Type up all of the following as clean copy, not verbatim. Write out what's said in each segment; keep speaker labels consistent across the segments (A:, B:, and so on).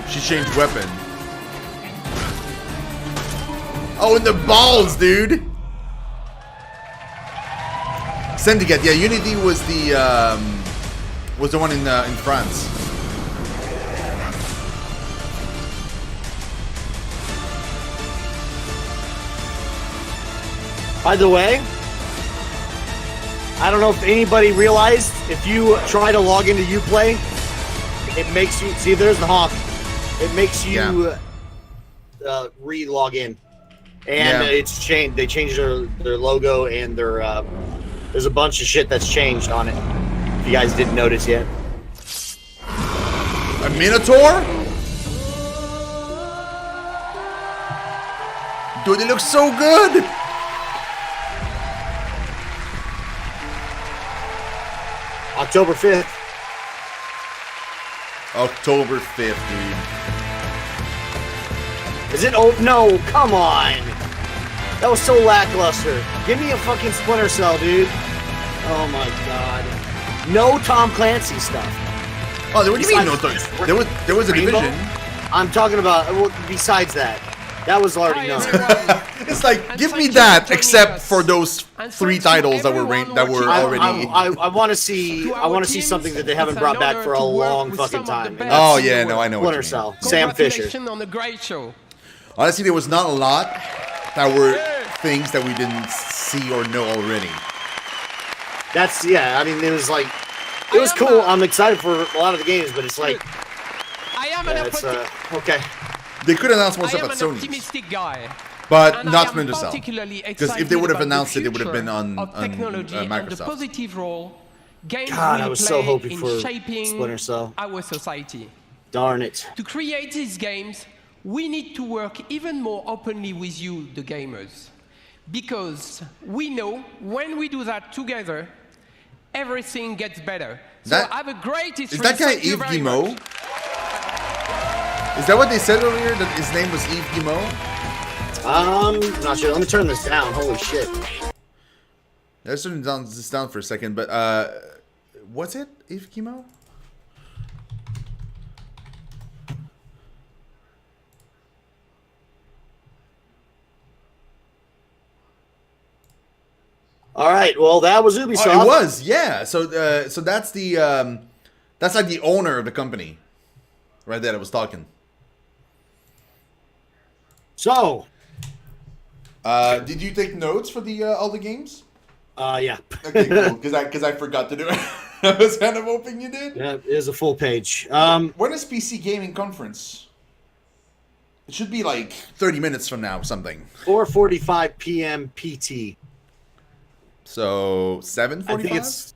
A: She changed weapon. Oh, and the balls, dude. Syndicate, yeah. Unity was the one in France.
B: By the way, I don't know if anybody realized, if you try to log into Uplay, it makes you, see there's the honk, it makes you re-log in. And it's changed, they changed their logo and their, there's a bunch of shit that's changed on it, if you guys didn't notice yet.
A: A Minotaur? Dude, it looks so good!
B: October 5th.
A: October 5th, dude.
B: Is it? Oh, no, come on. That was so lackluster. Give me a fucking Splinter Cell, dude. Oh my god. No Tom Clancy stuff.
A: Oh, what do you mean no Tom? There was a
B: Rainbow?
A: division.
B: I'm talking about, well, besides that. That was already known.
A: It's like, give me that, except for those 3 titles that were already.
B: I want to see. I want to see something that they haven't brought back for a long fucking time.
A: Oh yeah, no, I know what you
B: Splinter
A: mean.
B: Cell. Sam Fisher.
C: On the great show.
A: Honestly, there was not a lot that were things that we didn't see or know already.
B: That's, yeah. I mean, it was like, it was cool. I'm excited for a lot of the games, but it's like,
C: I am
B: okay.
A: They could announce more stuff at Sony, but not Splinter Cell. Because if they would have announced it, it would have been on Microsoft.
B: God, I was so hoping for Splinter Cell.
C: Our society.
B: Darn it.
C: To create these games, we need to work even more openly with you, the gamers. Because we know when we do that together, everything gets better. So I have a great history.
A: Is that guy Yves Guillemot? Is that what they said earlier? That his name was Yves Guillemot?
B: Not sure. Let me turn this down. Holy shit.
A: Let's turn this down for a second, but what's it? Yves Guillemot?
B: All right. Well, that was Ubisoft.
A: Oh, it was, yeah. So that's the that's like the owner of the company, right there. I was talking.
B: So,
A: did you take notes for the all the games?
B: Yeah.
A: Okay, cool. Because I forgot to do it. I was kind of hoping you did.
B: Yeah, it is a full page.
A: When is PC Gaming Conference? It should be like 30 minutes from now, something.
B: 4:45 p.m. PT.
A: So 7:45.
B: I think it's.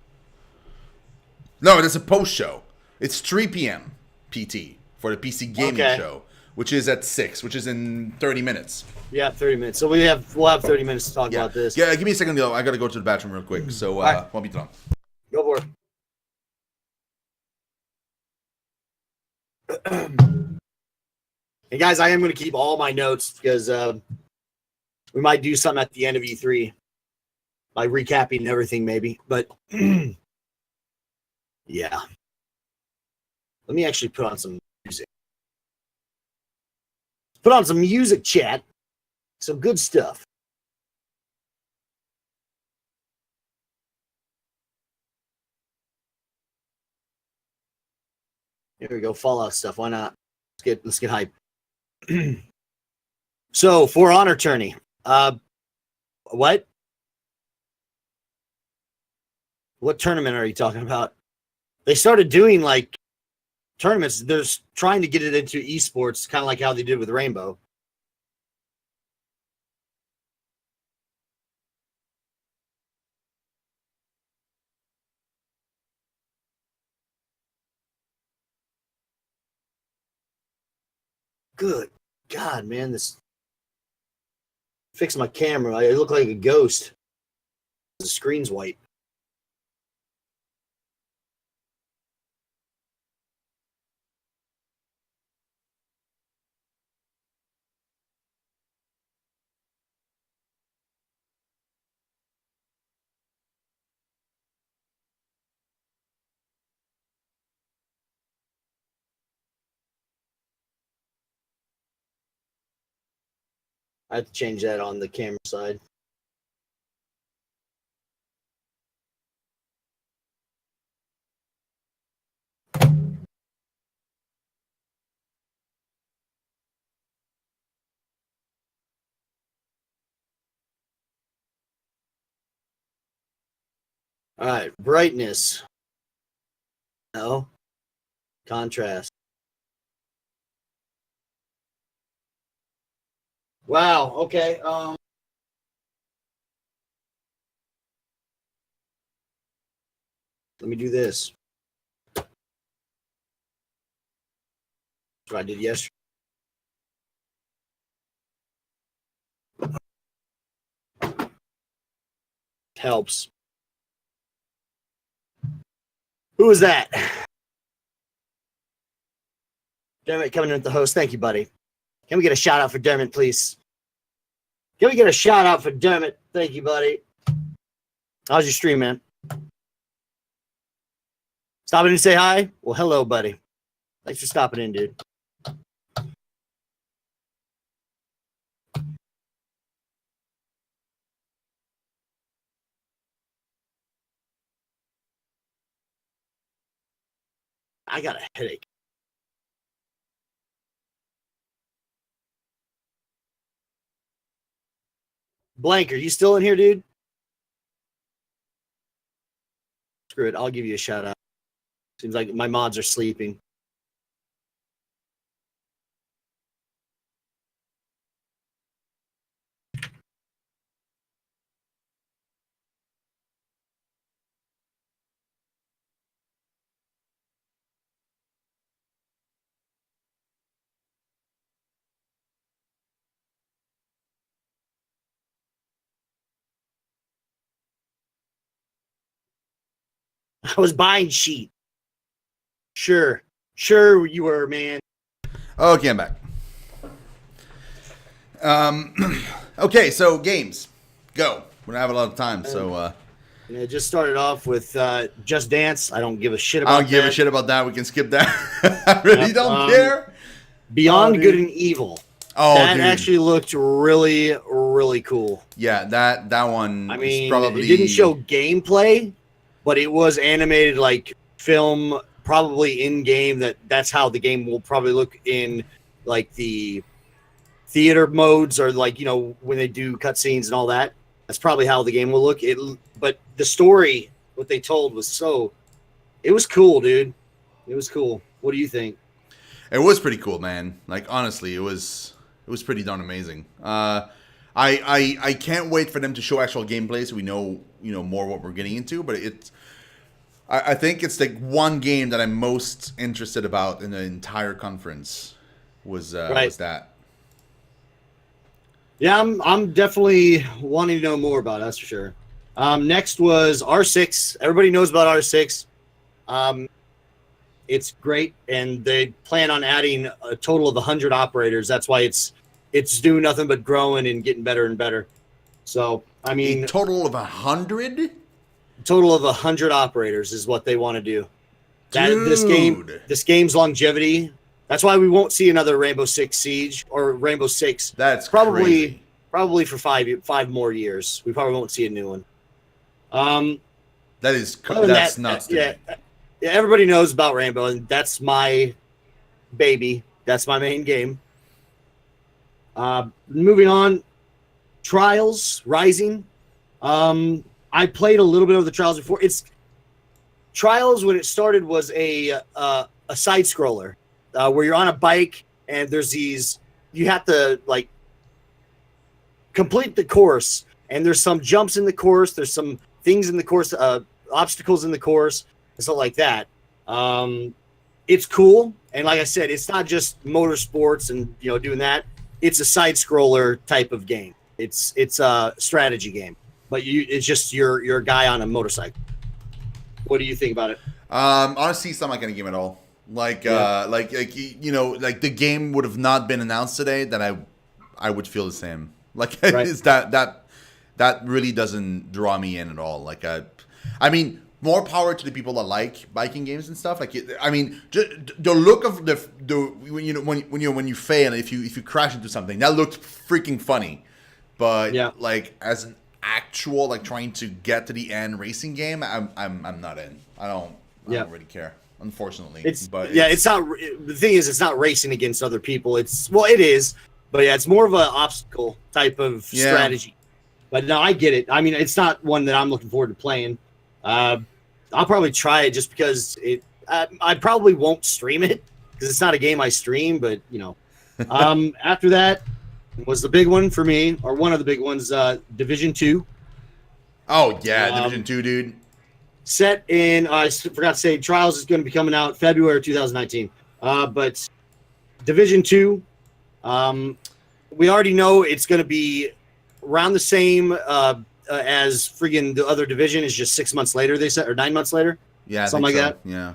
A: No, it's a post show. It's 3 p.m. PT for the PC Gaming show, which is at 6, which is in 30 minutes.
B: Yeah, 30 minutes. So we'll have 30 minutes to talk about this.
A: Yeah, give me a second, though. I gotta go to the bathroom real quick. So, won't be long.
B: Go for it. Hey guys, I am going to keep all my notes because we might do something at the end of E3 by recapping everything, maybe. But yeah, let me actually put on some music. Put on some music, chat. Some good stuff. Here we go, Fallout stuff. Why not? Let's get hype. So, For Honor tourney. What? What tournament are you talking about? They started doing like tournaments. They're trying to get it into esports, kind of like how they did with Rainbow. Good God, man, this fix my camera. I look like a ghost. The screen's white. I have to change that on the camera side. All right, brightness. No. Contrast. Wow. Okay. Let me do this. That's what I did yesterday. Helps. Who is that? Dermot coming in with the host. Thank you, buddy. Can we get a shout out for Dermot, please? Can we get a shout out for Dermot? Thank you, buddy. How's your stream, man? Stopping in to say hi? Well, hello, buddy. Thanks for stopping in, dude. I got a headache. Blank, are you still in here, dude? Screw it. I'll give you a shout out. Seems like my mods are sleeping. I was buying sheet. Sure you were, man.
A: Okay, I'm back. Okay, so games. Go. We don't have a lot of time, so...
B: It just started off with Just Dance. I don't give a shit about that.
A: I don't give a shit about that. We can skip that. I really don't care.
B: Beyond Good and Evil.
A: Oh,
B: that
A: dude.
B: actually looked really, really cool.
A: Yeah, that one.
B: I mean,
A: probably...
B: it didn't show gameplay, but it was animated like film, probably in game. That's how the game will probably look in like the theater modes, or like, you know, when they do cutscenes and all that. That's probably how the game will look. But the story, what they told was it was cool, dude. It was cool. What do you think?
A: It was pretty cool, man. Like, honestly, it was pretty darn amazing. I can't wait for them to show actual gameplay so we know, you know, more what we're getting into. But I think it's like one game that I'm most interested about in the entire conference was that.
B: Yeah, I'm definitely wanting to know more about it, that's for sure. Next was R6. Everybody knows about R6. It's great, and they plan on adding a total of 100 operators. That's why it's doing nothing but growing and getting better and better. So, I mean...
A: A total of 100?
B: Total of 100 operators is what they want to do.
A: Dude.
B: This game's longevity... That's why we won't see another Rainbow Six Siege or Rainbow Six.
A: That's
B: probably
A: crazy.
B: For 5 more years. We probably won't see a new one.
A: That's nuts.
B: Yeah, everybody knows about Rainbow, and that's my baby. That's my main game. Moving on, Trials Rising. I played a little bit of the Trials before. Trials when it started was a side scroller. Where you're on a bike and there's you have to like complete the course, and there's some jumps in the course, there's some things in the course, obstacles in the course, and stuff like that. It's cool, and like I said, it's not just motorsports and, you know, doing that. It's a side scroller type of game. It's a strategy game, but it's just you're a guy on a motorcycle. What do you think about it?
A: Honestly, it's not my kind of game at all. Like, you know, like the game would have not been announced today, that I would feel the same. Like, right. It's that really doesn't draw me in at all. Like, I mean, more power to the people that like biking games and stuff. Like, I mean, the look of the when you fail, if you crash into something, that looked freaking funny. But like as an actual like trying to get to the end racing game, I'm not in. I don't really care, unfortunately.
B: It's not. The thing is, it's not racing against other people. It is, but it's more of an obstacle type of strategy. But no, I get it. I mean, it's not one that I'm looking forward to playing. I'll probably try it just because I probably won't stream it because it's not a game I stream. But after that was the big one for me, or one of the big ones, Division 2.
A: Oh yeah, Division 2, dude.
B: Set in, I forgot to say, Trials is going to be coming out February 2019. But Division 2, we already know it's going to be around the same as friggin' the other Division. Is just 6 months later, they said, or 9 months later.
A: Yeah,
B: something like that.
A: Yeah.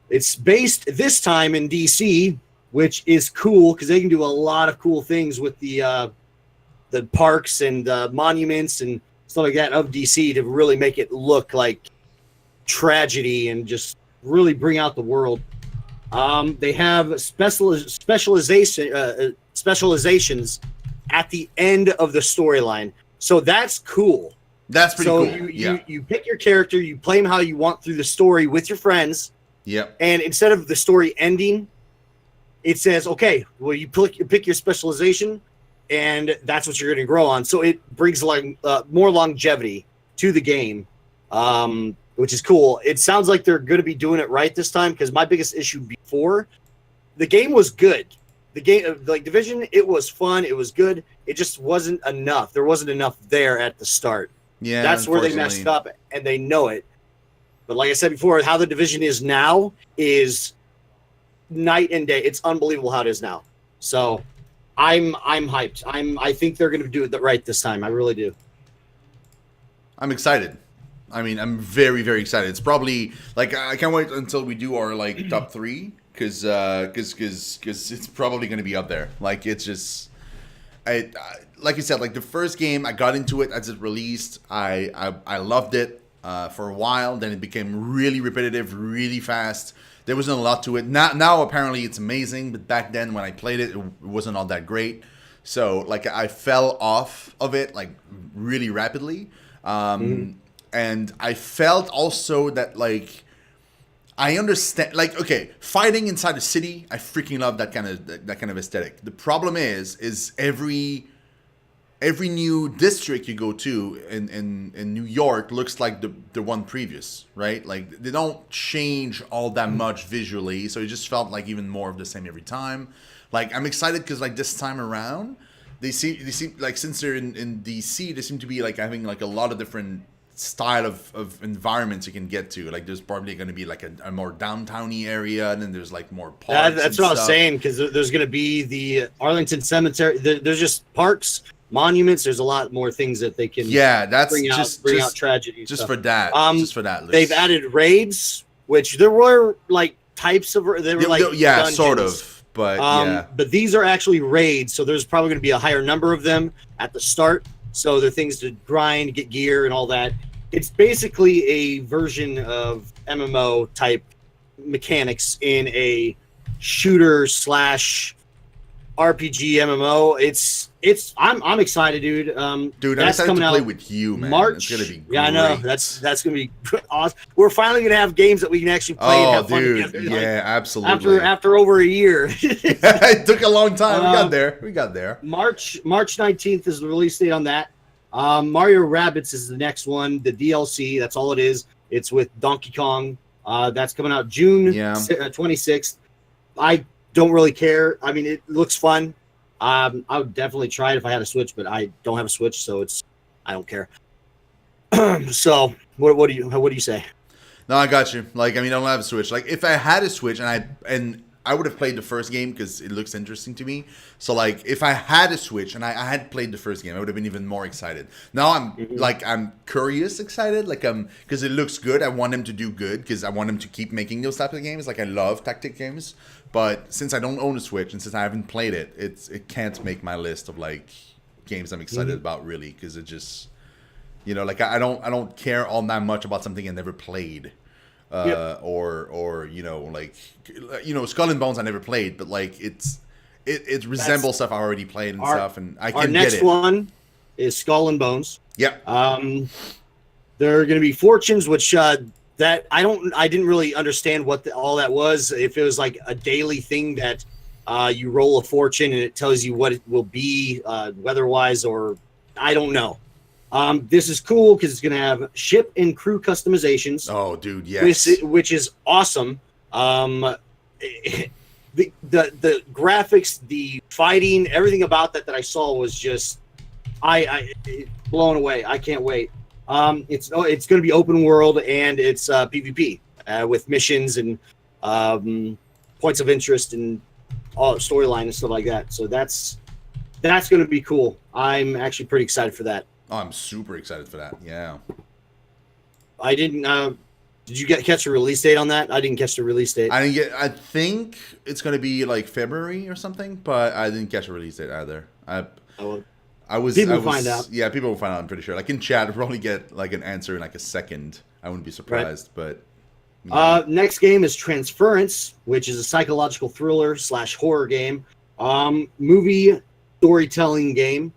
B: It's based this time in DC, which is cool because they can do a lot of cool things with the parks and the monuments and stuff like that of DC to really make it look like tragedy and just really bring out the world. They have specializations at the end of the storyline, so that's cool.
A: That's pretty cool.
B: You pick your character, you play him how you want through the story with your friends.
A: Yep.
B: And instead of the story ending, it says, okay, well, you pick your specialization, and that's what you're going to grow on. So it brings more longevity to the game, which is cool. It sounds like they're going to be doing it right this time, because my biggest issue before, the game was good. The game, like Division, it was fun. It was good. It just wasn't enough. There wasn't enough there at the start.
A: Yeah,
B: that's where they messed up, and they know it. But like I said before, how the Division is now is night and day. It's unbelievable how it is now. So I'm hyped. I think they're going to do it right this time. I really do.
A: I'm excited. I mean, I'm very, very excited. It's probably like I can't wait until we do our like top 3 because it's probably going to be up there. Like it's just, like you said, like the first game I got into it as it released. I loved it for a while. Then it became really repetitive, really fast. There wasn't a lot to it. Now apparently it's amazing, but back then when I played it, it wasn't all that great. So like I fell off of it like really rapidly. And I felt also that like I understand, like, okay, fighting inside the city, I freaking love that kind of aesthetic. The problem is every new district you go to in New York looks like the one previous, right? Like they don't change all that much visually, so it just felt like even more of the same every time. Like I'm excited because like this time around, they seem like, since they're in DC, they seem to be like having like a lot of different style of environments you can get to. Like there's probably going to be like a more downtowny area, and then there's like more parks.
B: That's what I was saying, because there's going to be the Arlington Cemetery. There's just parks, monuments. There's a lot more things that they can.
A: Yeah, that's
B: bring out tragedy.
A: Just for that. Just for that.
B: They've added raids, which there were like types of. They were like dungeons.
A: Sort of. But
B: these are actually raids, so there's probably going to be a higher number of them at the start. So they're things to grind, get gear, and all that. It's basically a version of MMO type mechanics in a shooter / RPG MMO. I'm excited, dude.
A: Dude, I'm excited to play with you, man.
B: March.
A: It's gonna be great.
B: Yeah, I know. That's gonna be awesome. We're finally gonna have games that we can actually play and have fun together.
A: Yeah, absolutely.
B: After over a year.
A: It took a long time. We got there.
B: March 19th is the release date on that. Mario Rabbids is the next one, the DLC. That's all it is. It's with Donkey Kong. That's coming out June 26th. I don't really care. I mean, it looks fun. I would definitely try it if I had a Switch, but I don't have a Switch, so I don't care. So, what do you say?
A: No, I got you. Like, I mean, I don't have a Switch. Like, if I had a Switch and I would have played the first game because it looks interesting to me. So, like, if I had a Switch and I had played the first game, I would have been even more excited. Now I'm curious excited, like because it looks good. I want him to do good because I want him to keep making those types of games. Like I love tactic games, but since I don't own a Switch and since I haven't played it, it can't make my list of like games I'm excited about really, because it just You know, like I don't care all that much about something I never played. Or you know, like, you know, Skull and Bones I never played, but like it resembles stuff I already played and stuff, and I can get it.
B: Our next one is Skull and Bones.
A: Yep.
B: There are going to be fortunes, which that I didn't really understand what all that was. If it was like a daily thing that you roll a fortune and it tells you what it will be weather-wise, or I don't know. This is cool because it's going to have ship and crew customizations.
A: Oh, dude, yes.
B: Which is awesome. The graphics, the fighting, everything about that I saw was just I blown away. I can't wait. It's going to be open world, and it's PvP with missions and points of interest and all storyline and stuff like that. So that's going to be cool. I'm actually pretty excited for that.
A: Oh, I'm super excited for that. Yeah.
B: I didn't. Did you catch a release date on that? I didn't catch the release date.
A: I think it's going to be like February or something, but I didn't catch a release date either. People will find out. Yeah, people will find out. I'm pretty sure. Like in chat, we'll probably get like an answer in like a second. I wouldn't be surprised, but.
B: Next game is Transference, which is a psychological thriller / horror game, movie storytelling game.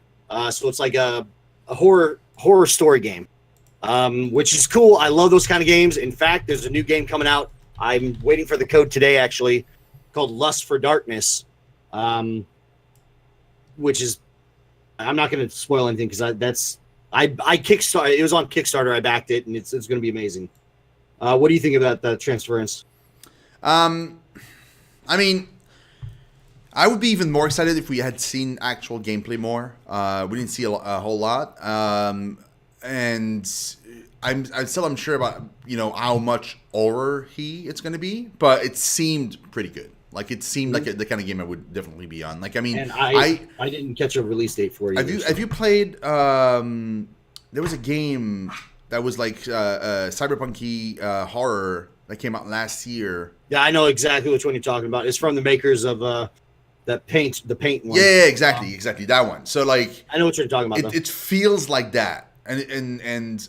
B: So it's like a horror story game, which is cool. I love those kind of games. In fact, there's a new game coming out. I'm waiting for the code today, actually, called Lust for Darkness, which is, I'm not going to spoil anything because I kickstarted. It was on Kickstarter. I backed it, and it's going to be amazing. What do you think about the Transference?
A: I mean, I would be even more excited if we had seen actual gameplay more. We didn't see a whole lot, and I'm still unsure about, you know, how much horror it's going to be, but it seemed pretty good. Like it seemed like the kind of game I would definitely be on. Like I mean,
B: and I didn't catch a release date for you.
A: Have you played? There was a game that was like cyberpunky horror that came out last year.
B: Yeah, I know exactly which one you're talking about. It's from the makers of the paint one.
A: Yeah, exactly that one. So like,
B: I know what you're talking about.
A: It feels like that, and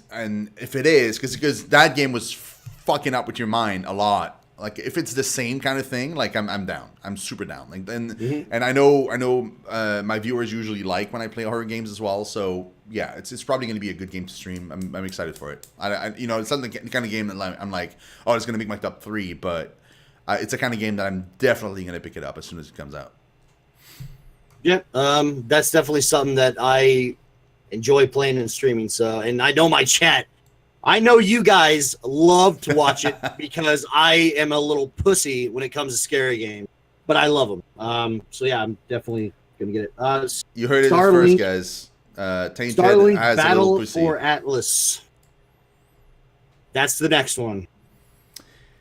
A: if it is, because that game was fucking up with your mind a lot. Like if it's the same kind of thing, like I'm down. I'm super down. Like and I know my viewers usually like when I play horror games as well. So yeah, it's probably going to be a good game to stream. I'm excited for it. I you know, it's not the kind of game that I'm like, oh, it's going to make my top 3, but it's a kind of game that I'm definitely going to pick it up as soon as it comes out.
B: Yeah, that's definitely something that I enjoy playing and streaming. So, and I know my chat. I know you guys love to watch it because I am a little pussy when it comes to scary games, but I love them. So yeah, I'm definitely gonna get it.
A: You heard it first, guys. Tainted
B: Starlink
A: has
B: Battle
A: a pussy.
B: for Atlas. That's the next one.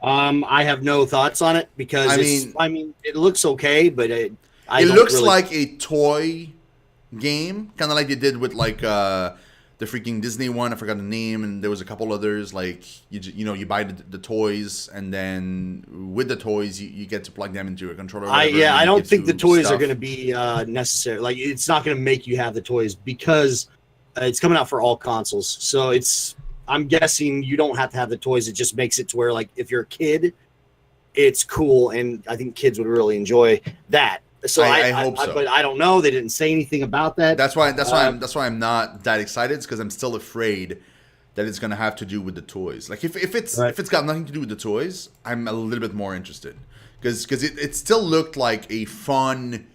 B: I have no thoughts on it because I mean, it looks okay, but it looks
A: like a toy game, kind of like they did with like the freaking Disney one. I forgot the name, and there was a couple others. Like you buy the toys, and then with the toys you get to plug them into your controller.
B: I don't think the toys are going to be necessary. Like it's not going to make you have the toys because it's coming out for all consoles. So I'm guessing you don't have to have the toys. It just makes it to where like if you're a kid, it's cool, and I think kids would really enjoy that. So I hope so. But I don't know. They didn't say anything about that.
A: That's why I'm not that excited, because I'm still afraid that it's gonna have to do with the toys. Like if it's got nothing to do with the toys, I'm a little bit more interested, because it still looked like a fun,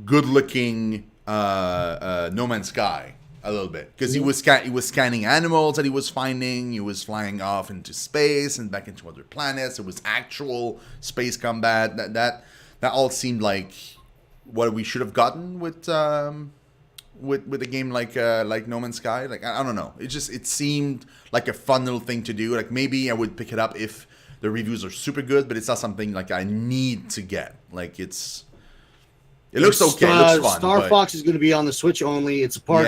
A: good looking No Man's Sky a little bit, because he was scanning animals that he was finding. He was flying off into space and back into other planets. It was actual space combat. That all seemed like what we should have gotten with a game like No Man's Sky. Like I don't know. It seemed like a fun little thing to do. Like maybe I would pick it up if the reviews are super good, but it's not something like I need to get. Like it looks okay. It looks fun.
B: Star Fox is going to be on the Switch only. It's a part.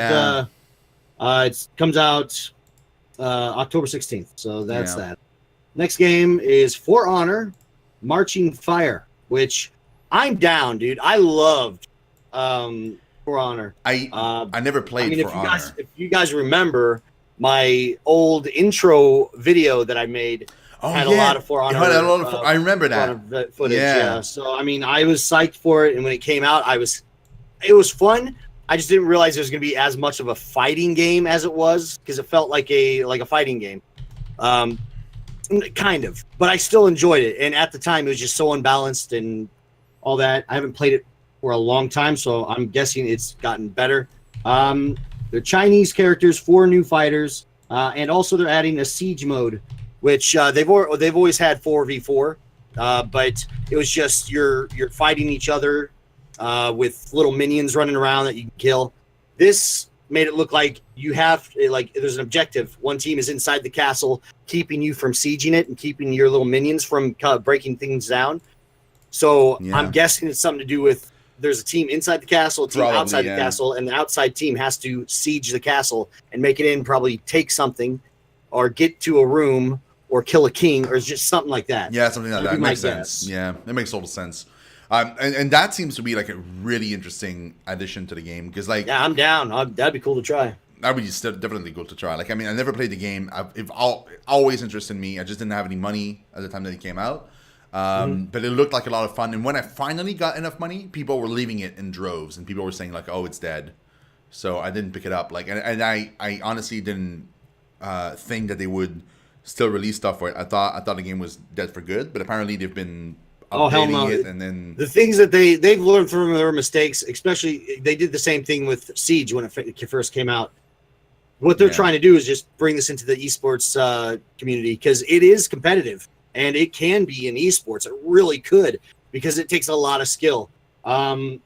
B: It comes out October 16th. So that's that. Next game is For Honor: Marching Fire, which I'm down, dude. I loved For Honor.
A: I never played For Honor.
B: If you guys remember my old intro video that I made had a lot of For Honor.
A: I remember that
B: footage. Yeah. So I mean, I was psyched for it, and when it came out, it was fun. I just didn't realize it was going to be as much of a fighting game as it was, because it felt like a fighting game. Kind of, but I still enjoyed it. And at the time, it was just so unbalanced and all that. I haven't played it for a long time, so I'm guessing it's gotten better. They're Chinese characters, 4 new fighters, and also they're adding a siege mode, which they've always had 4v4, but it was just you're fighting each other with little minions running around that you can kill. This made it look like you have there's an objective. One team is inside the castle, keeping you from sieging it and keeping your little minions from breaking things down. So I'm guessing it's something to do with there's a team inside the castle, a team outside the castle, and the outside team has to siege the castle and make it in, probably take something or get to a room or kill a king or just something like that.
A: Yeah, something like that. Makes sense. Yeah, it makes total sense. And that seems to be like a really interesting addition to the game because, like,
B: I'm down. That'd be cool to try.
A: That would be definitely cool to try. Like, I mean, I never played the game. It always interested me. I just didn't have any money at the time that it came out. But it looked like a lot of fun. And when I finally got enough money, people were leaving it in droves, and people were saying like, "Oh, it's dead." So I didn't pick it up. Like, and I honestly didn't think that they would still release stuff for it. I thought the game was dead for good. But apparently they've been updating it, and then
B: the things that they've learned from their mistakes. Especially, they did the same thing with Siege when it first came out. What they're trying to do is just bring this into the esports community because it is competitive. And it can be in esports. It really could, because it takes a lot of skill. And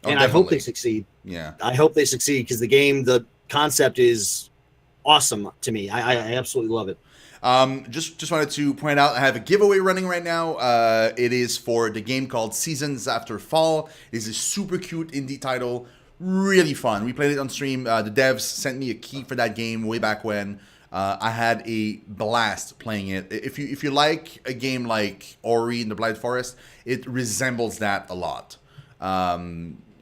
B: I hope they succeed.
A: Yeah,
B: I hope they succeed because the concept is awesome to me. I absolutely love it.
A: Just wanted to point out I have a giveaway running right now. It is for the game called Seasons After Fall. It is a super cute indie title, really fun. We played it on stream. The devs sent me a key for that game way back when. I had a blast playing it. If you like a game like Ori and the Blind Forest, it resembles that a lot.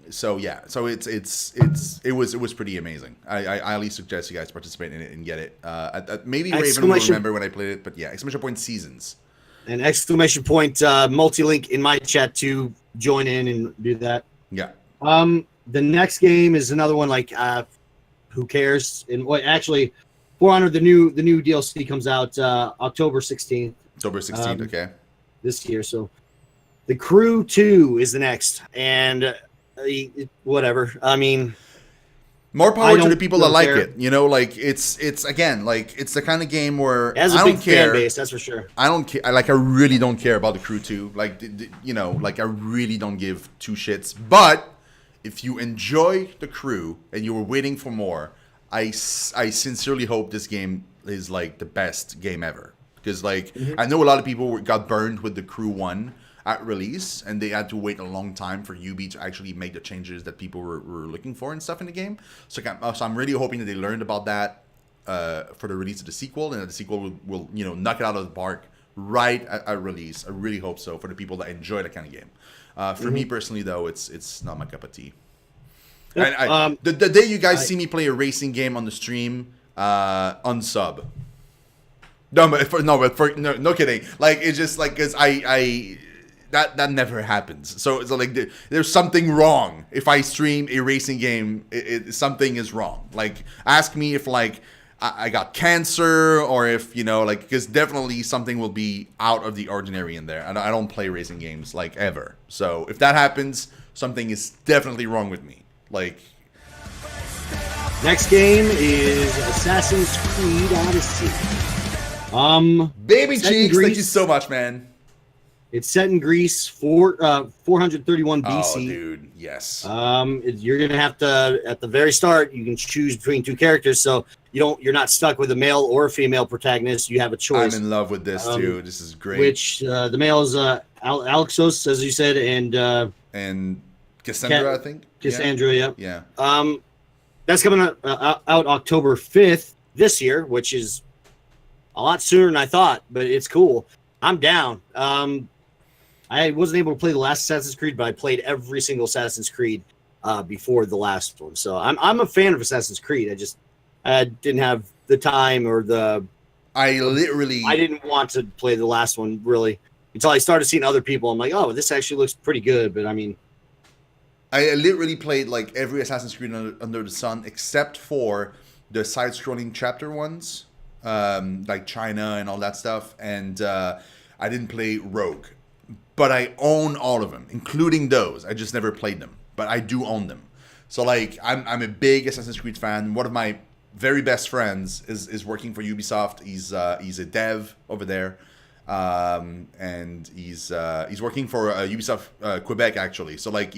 A: So yeah, so it was pretty amazing. I highly suggest you guys participate in it and get it. Maybe Raven will remember when I played it, but yeah, !Seasons.
B: And !! Multi-link in my chat to join in and do that.
A: Yeah.
B: The next game is another one like who cares? And actually. For Honor, the new DLC comes out October 16th.
A: October 16th, okay.
B: This year, so The Crew 2 is the next, and whatever. I mean,
A: more power to the people that like it. You know, like it's again, like it's the kind of game where
B: it has a big fan base, that's for sure.
A: I don't care. Like I really don't care about The Crew 2. Like you know, like I really don't give two shits. But if you enjoy The Crew and you were waiting for more, I sincerely hope this game is like the best game ever, because like I know a lot of people got burned with The Crew 1 at release, and they had to wait a long time for Ubi to actually make the changes that people were looking for and stuff in the game. So I'm really hoping that they learned about that for the release of the sequel, and that the sequel will you know knock it out of the park right at release. I really hope so for the people that enjoy that kind of game. For me personally, though, it's not my cup of tea. And the day you guys see me play a racing game on the stream, unsub. No kidding. Like it's just like because that never happens. So like there's something wrong if I stream a racing game. Something is wrong. Like ask me if like I got cancer or if you know like because definitely something will be out of the ordinary in there. I don't play racing games like ever. So if that happens, something is definitely wrong with me. Like,
B: next game is Assassin's Creed Odyssey.
A: Baby cheeks, thank you so much, man.
B: It's set in Greece, 431 BC.
A: Oh, dude, yes.
B: You're gonna have to at the very start. You can choose between two characters, so you're not stuck with a male or a female protagonist. You have a choice.
A: I'm in love with this too. This is great.
B: Which the male is Alexos, as you said,
A: and Cassandra, I think.
B: Cassandra,
A: yeah.
B: That's coming out October 5th this year, which is a lot sooner than I thought, but it's cool. I'm down. I wasn't able to play the last Assassin's Creed, but I played every single Assassin's Creed. before the last one. So I'm a fan of Assassin's Creed. I didn't have the time or
A: I
B: didn't want to play the last one really until I started seeing other people. I'm like, oh, this actually looks pretty good. But I mean,
A: I literally played like every Assassin's Creed under the sun except for the side-scrolling chapter ones, like China and all that stuff. And I didn't play Rogue, but I own all of them, including those. I just never played them, but I do own them. So like, I'm a big Assassin's Creed fan. One of my very best friends is working for Ubisoft. He's a dev over there, and he's working for Ubisoft Quebec actually. So like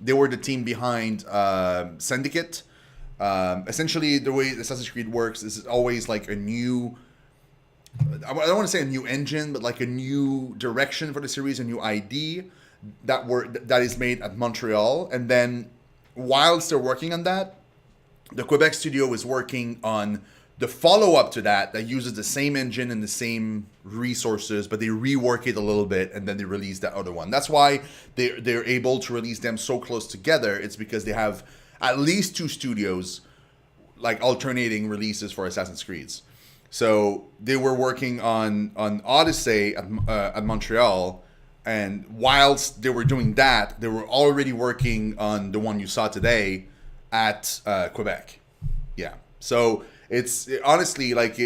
A: they were the team behind Syndicate. Essentially, the way Assassin's Creed works is always like a new. I don't want to say a new engine, but like a new direction for the series, a new ID that is made at Montreal, and then whilst they're working on that, the Quebec studio is working on the follow-up to that uses the same engine and the same resources, but they rework it a little bit, and then they release that other one. That's why they're able to release them so close together. It's because they have at least two studios, like alternating releases for Assassin's Creeds. So they were working on Odyssey at Montreal, and whilst they were doing that, they were already working on the one you saw today at Quebec. Yeah. So it's honestly like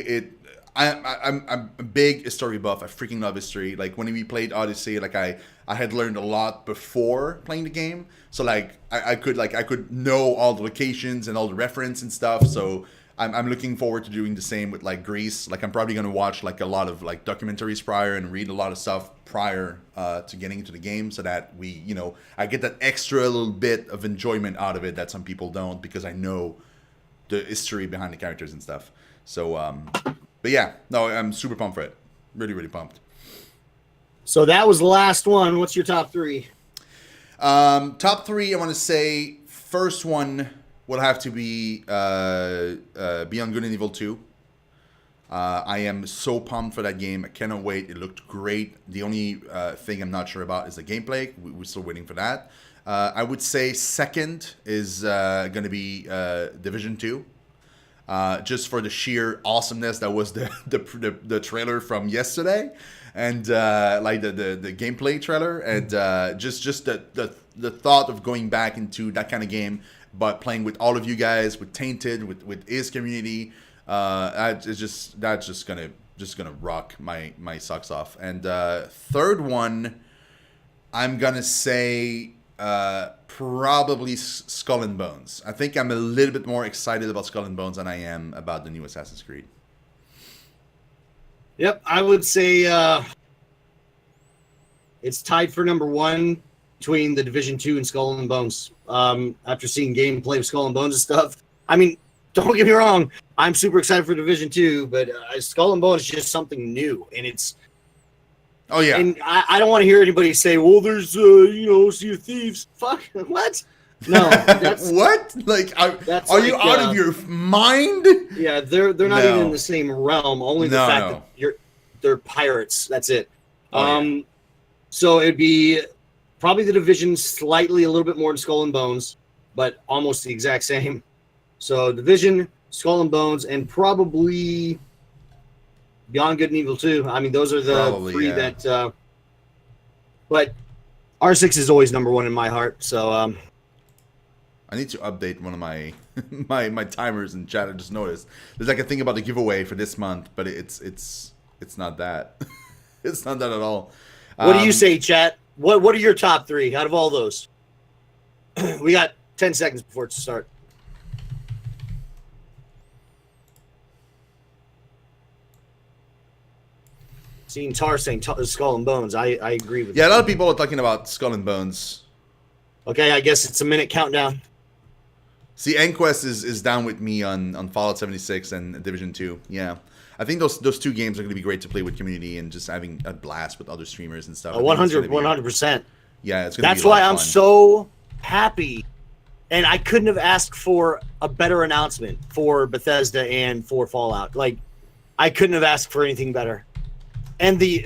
A: I'm a big history buff. I freaking love history. Like when we played Odyssey, like I had learned a lot before playing the game. So like I could know all the locations and all the reference and stuff. So I'm looking forward to doing the same with like Greece. Like I'm probably gonna watch like a lot of like documentaries prior and read a lot of stuff prior to getting into the game, so that I get that extra little bit of enjoyment out of it that some people don't, because I know the history behind the characters and stuff. So but yeah, no, I'm super pumped for it. Really, really pumped.
B: So that was the last one. What's your top three?
A: Top three, I want to say first one will have to be Beyond Good and Evil 2. I am so pumped for that game. I cannot wait. It looked great. The only thing I'm not sure about is the gameplay. We're still waiting for that. I would say second is going to be Division 2. Just for the sheer awesomeness that was the trailer from yesterday, and like the gameplay trailer, and just the thought of going back into that kind of game, but playing with all of you guys, with Tainted, with his community, that's just gonna rock my socks off. And third one, I'm gonna say probably Skull and Bones. I think I'm a little bit more excited about Skull and Bones than I am about the new Assassin's Creed.
B: Yep, I would say it's tied for number one between the Division 2 and Skull and Bones. After seeing gameplay of Skull and Bones and stuff, I mean, don't get me wrong, I'm super excited for Division 2, but Skull and Bones is just something new, and it's.
A: Oh yeah,
B: and I don't want to hear anybody say, "Well, there's Sea of Thieves." Fuck, what? No, that's
A: what? Like, are you out of your mind?
B: Yeah, they're not even in the same realm. Only the fact that they're pirates. That's it. Yeah. So it'd be probably the Division, slightly a little bit more than Skull and Bones, but almost the exact same. So Division, Skull and Bones, and probably Beyond Good and Evil 2. I mean, those are the three that. But R6 is always number one in my heart. So
A: I need to update one of my my timers in chat. I just noticed there's like a thing about the giveaway for this month, but it's not that. It's not that at all.
B: What do you say, chat? What are your top three out of all those? We got 10 seconds before it starts. Seeing Tar saying Skull and Bones, I agree with
A: that. Yeah, a lot of people are talking about Skull and Bones.
B: Okay, I guess it's a minute countdown.
A: See, EnQuest is down with me on Fallout 76 and Division 2. Yeah. I think those two games are going to be great to play with community and just having a blast with other streamers and stuff.
B: 100%.
A: Yeah, it's going to be
B: That's why I'm so happy. And I couldn't have asked for a better announcement for Bethesda and for Fallout. Like, I couldn't have asked for anything better. And the